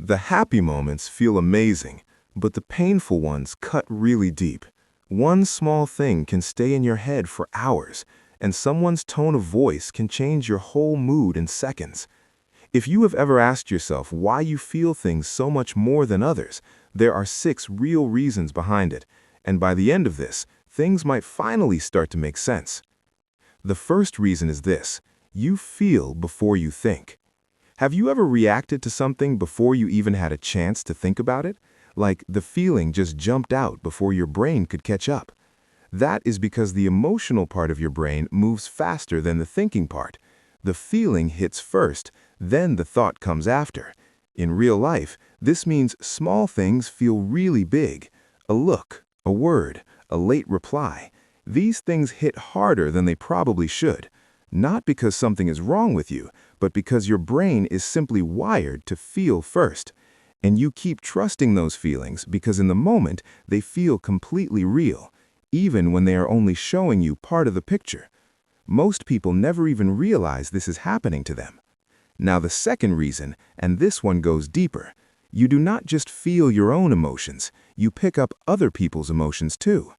The happy moments feel amazing, but the painful ones cut really deep. One small thing can stay in your head for hours, and someone's tone of voice can change your whole mood in seconds. If you have ever asked yourself why you feel things so much more than others, there are 6 real reasons behind it, and by the end of this, things might finally start to make sense. The first reason is this: you feel before you think. Have you ever reacted to something before you even had a chance to think about it? Like the feeling just jumped out before your brain could catch up. That is because the emotional part of your brain moves faster than the thinking part. The feeling hits first, then the thought comes after. In real life, this means small things feel really big. A look, a word, a late reply. These things hit harder than they probably should. Not because something is wrong with you, but because your brain is simply wired to feel first. And you keep trusting those feelings because in the moment they feel completely real, even when they are only showing you part of the picture. Most people never even realize this is happening to them. Now the second reason, and this one goes deeper, you do not just feel your own emotions, you pick up other people's emotions too.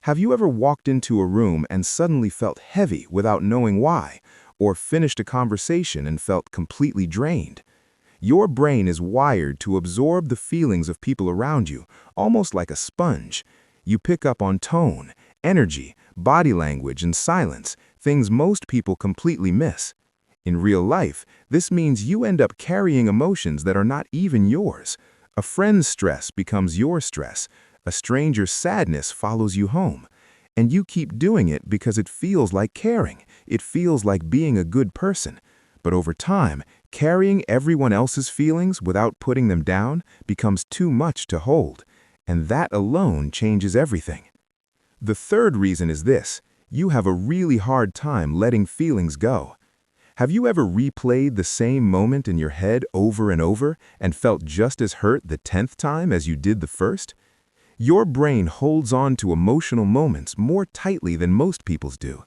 Have you ever walked into a room and suddenly felt heavy without knowing why, or finished a conversation and felt completely drained? Your brain is wired to absorb the feelings of people around you, almost like a sponge. You pick up on tone, energy, body language, and silence, things most people completely miss. In real life, this means you end up carrying emotions that are not even yours. A friend's stress becomes your stress. A stranger's sadness follows you home. And you keep doing it because it feels like caring. It feels like being a good person. But over time, carrying everyone else's feelings without putting them down becomes too much to hold. And that alone changes everything. The third reason is this: you have a really hard time letting feelings go. Have you ever replayed the same moment in your head over and over and felt just as hurt the 10th time as you did the first? Your brain holds on to emotional moments more tightly than most people's do.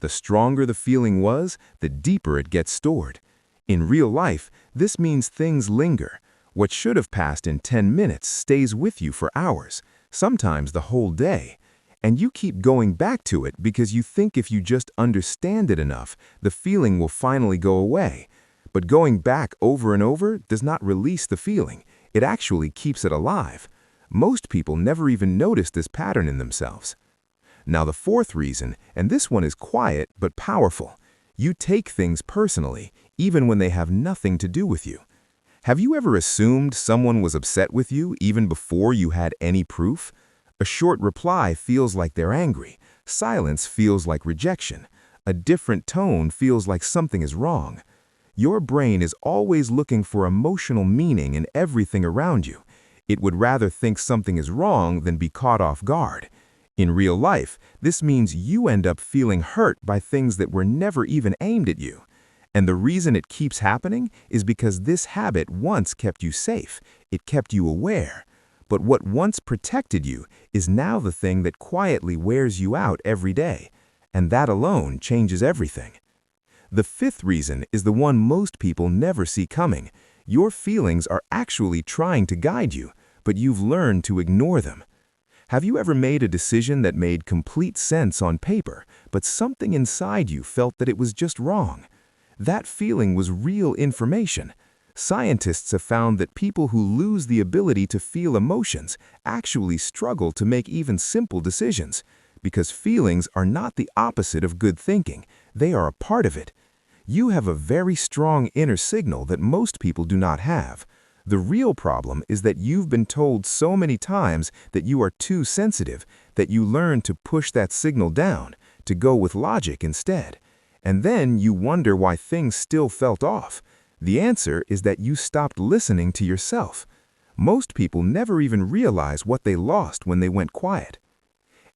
The stronger the feeling was, the deeper it gets stored. In real life, this means things linger. What should have passed in 10 minutes stays with you for hours, sometimes the whole day. And you keep going back to it because you think if you just understand it enough, the feeling will finally go away. But going back over and over does not release the feeling. It actually keeps it alive. Most people never even notice this pattern in themselves. Now the fourth reason, and this one is quiet but powerful: you take things personally, even when they have nothing to do with you. Have you ever assumed someone was upset with you even before you had any proof? A short reply feels like they're angry. Silence feels like rejection. A different tone feels like something is wrong. Your brain is always looking for emotional meaning in everything around you. It would rather think something is wrong than be caught off guard. In real life, this means you end up feeling hurt by things that were never even aimed at you. And the reason it keeps happening is because this habit once kept you safe. It kept you aware. But what once protected you is now the thing that quietly wears you out every day. And that alone changes everything. The fifth reason is the one most people never see coming. Your feelings are actually trying to guide you, but you've learned to ignore them. Have you ever made a decision that made complete sense on paper, but something inside you felt that it was just wrong? That feeling was real information. Scientists have found that people who lose the ability to feel emotions actually struggle to make even simple decisions, because feelings are not the opposite of good thinking. They are a part of it. You have a very strong inner signal that most people do not have. The real problem is that you've been told so many times that you are too sensitive that you learn to push that signal down, to go with logic instead. And then you wonder why things still felt off. The answer is that you stopped listening to yourself. Most people never even realize what they lost when they went quiet.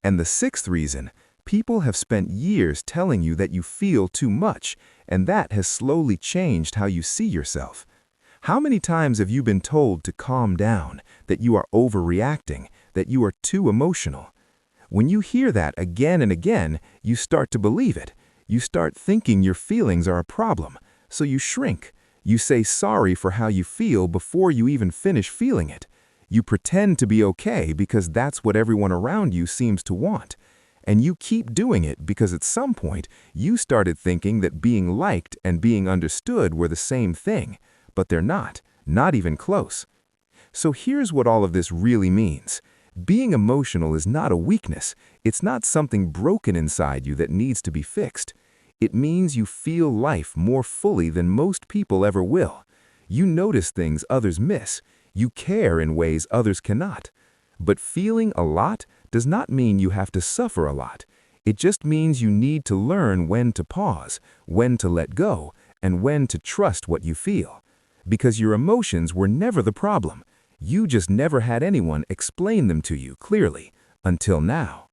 And the sixth reason: people have spent years telling you that you feel too much, and that has slowly changed how you see yourself. How many times have you been told to calm down, that you are overreacting, that you are too emotional? When you hear that again and again, you start to believe it. You start thinking your feelings are a problem, so you shrink. You say sorry for how you feel before you even finish feeling it. You pretend to be okay because that's what everyone around you seems to want. And you keep doing it because at some point you started thinking that being liked and being understood were the same thing, but they're not even close. So here's what all of this really means. Being emotional is not a weakness. It's not something broken inside you that needs to be fixed. It means you feel life more fully than most people ever will. You notice things others miss. You care in ways others cannot. But feeling a lot does not mean you have to suffer a lot. It just means you need to learn when to pause, when to let go, and when to trust what you feel. Because your emotions were never the problem. You just never had anyone explain them to you clearly, until now.